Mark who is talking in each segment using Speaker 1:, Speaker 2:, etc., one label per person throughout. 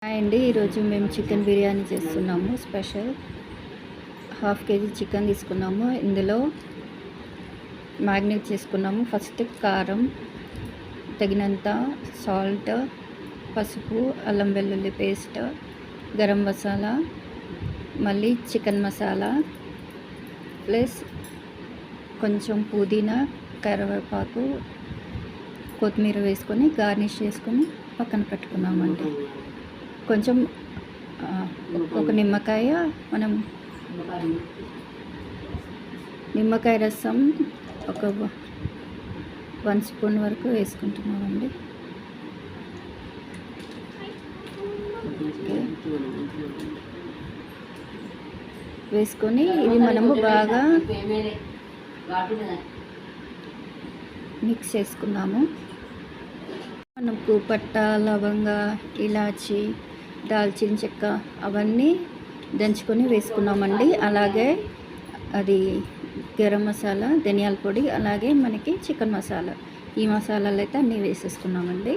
Speaker 1: Hi అండి, ఈరోజు మేము చికెన్ బిర్యానీ చేస్తున్నాము. స్పెషల్ హాఫ్ కేజీ చికెన్ తీసుకున్నాము. ఇందులో మ్యాగ్నేట్ చేసుకున్నాము. ఫస్ట్ కారం, తగినంత సాల్ట్, పసుపు, అల్లం వెల్లుల్లి పేస్ట్, గరం మసాలా, మళ్ళీ చికెన్ మసాలా, ప్లస్ కొంచెం పుదీనా, కరివేపాకు, కొత్తిమీర వేసుకొని గార్నిష్ చేసుకొని పక్కన పెట్టుకున్నామండి. కొంచెం ఒక నిమ్మకాయ, మనం నిమ్మకాయ రసం ఒక 1 స్పూన్ వరకు వేసుకుంటున్నామండి. వేసుకొని ఇది మనము బాగా మిక్స్ చేసుకున్నాము. మనకు పట్ట, లవంగ, ఇలాచి, దాల్చిన చెక్క అవన్నీ దంచుకొని వేసుకున్నామండి. అలాగే అది గరం మసాలా, ధనియాల పొడి, అలాగే మనకి చికెన్ మసాలా, ఈ మసాలాలు అయితే అన్నీ వేసేసుకున్నామండి.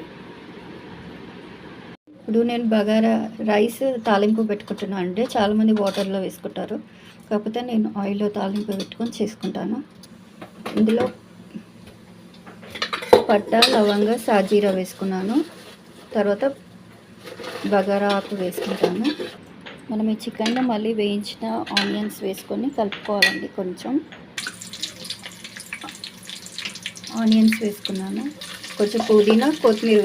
Speaker 1: ఇప్పుడు నేను బగారా రైస్ తాలింపు పెట్టుకుంటున్నాను అండి. చాలామంది వాటర్లో వేసుకుంటారు, కాకపోతే నేను ఆయిల్లో తాలింపు పెట్టుకొని చేసుకుంటాను. ఇందులో పట్ట, లవంగ, సాజీరా వేసుకున్నాను. తర్వాత బగారా ఆకు వేసుకుంటాను. మనం ఈ చికెన్లో మళ్ళీ వేయించిన ఆనియన్స్ వేసుకొని కలుపుకోవాలండి. కొంచెం ఆనియన్స్ వేసుకున్నాను. కొంచెం పుదీనా, కొత్తిమీర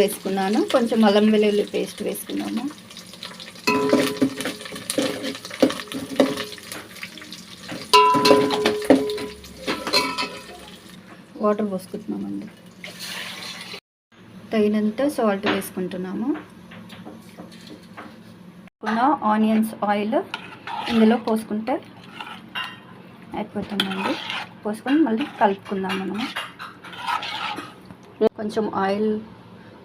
Speaker 1: వేసుకున్నాను. కొంచెం అల్లం వెల్లుల్లి పేస్ట్ వేసుకున్నాము. వాటర్ పోసుకుంటున్నామండి. తగినంత సాల్ట్ వేసుకుంటున్నాము. ఆనియన్స్ ఆయిల్ ఇందులో పోసుకుంటే అయిపోతుందండి. పోసుకొని మళ్ళీ కలుపుకుందాం. మనము కొంచెం ఆయిల్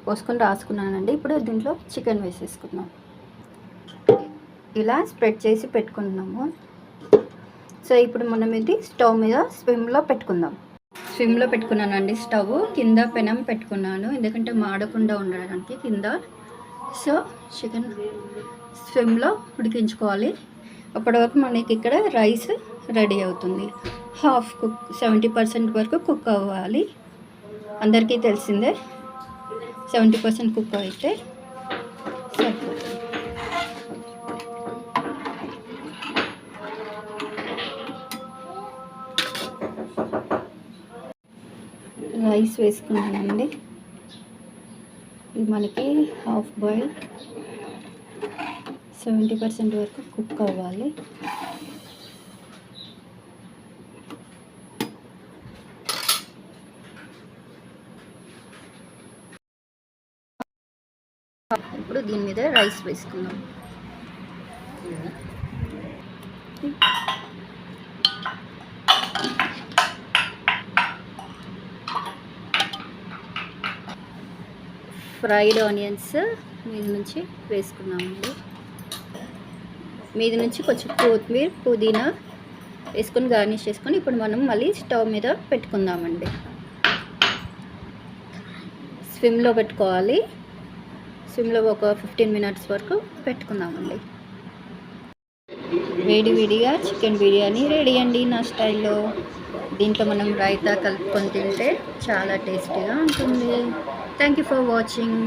Speaker 1: పోసుకొని రాసుకున్నానండి. ఇప్పుడు దీంట్లో చికెన్ వేసేసుకుందాం. ఇలా స్ప్రెడ్ చేసి పెట్టుకుంటున్నాము. సో ఇప్పుడు మనం ఇది స్టవ్ మీద స్విమ్లో పెట్టుకున్నానండి. స్టవ్ కింద పెనం పెట్టుకున్నాను, ఎందుకంటే మాడకుండా ఉండడానికి కింద. సో చికెన్ స్విమ్లో ఉడికించుకోవాలి. అప్పటివరకు మనకి ఇక్కడ రైస్ రెడీ అవుతుంది. హాఫ్ కుక్, 70% వరకు కుక్ అవ్వాలి. అందరికీ తెలిసిందే, 70% కుక్ అయితే సరిపోతుంది. రైస్ వేసుకున్నానండి. ఇది మనకి హాఫ్ బాయిల్, 70% వరకు కుక్ అవ్వాలి. ఇప్పుడు దీని మీద రైస్ వేసుకుందాం. ఫ్రైడ్ ఆనియన్స్ మీద నుంచి వేసుకున్నామండి. మీద నుంచి కొంచెం కొత్తిమీర, పుదీనా వేసుకొని గార్నిష్ చేసుకొని ఇప్పుడు మనం మళ్ళీ స్టవ్ మీద పెట్టుకుందామండి. స్విమ్లో పెట్టుకోవాలి. స్విమ్లో ఒక 15 మినిట్స్ వరకు పెట్టుకుందామండి. వేడిగా చికెన్ బిర్యానీ రెడీ అండి నా స్టైల్లో. దీంట్లో మనం రైతా కలుపుకొని తింటే చాలా టేస్టీగా ఉంటుంది. Thank you for watching.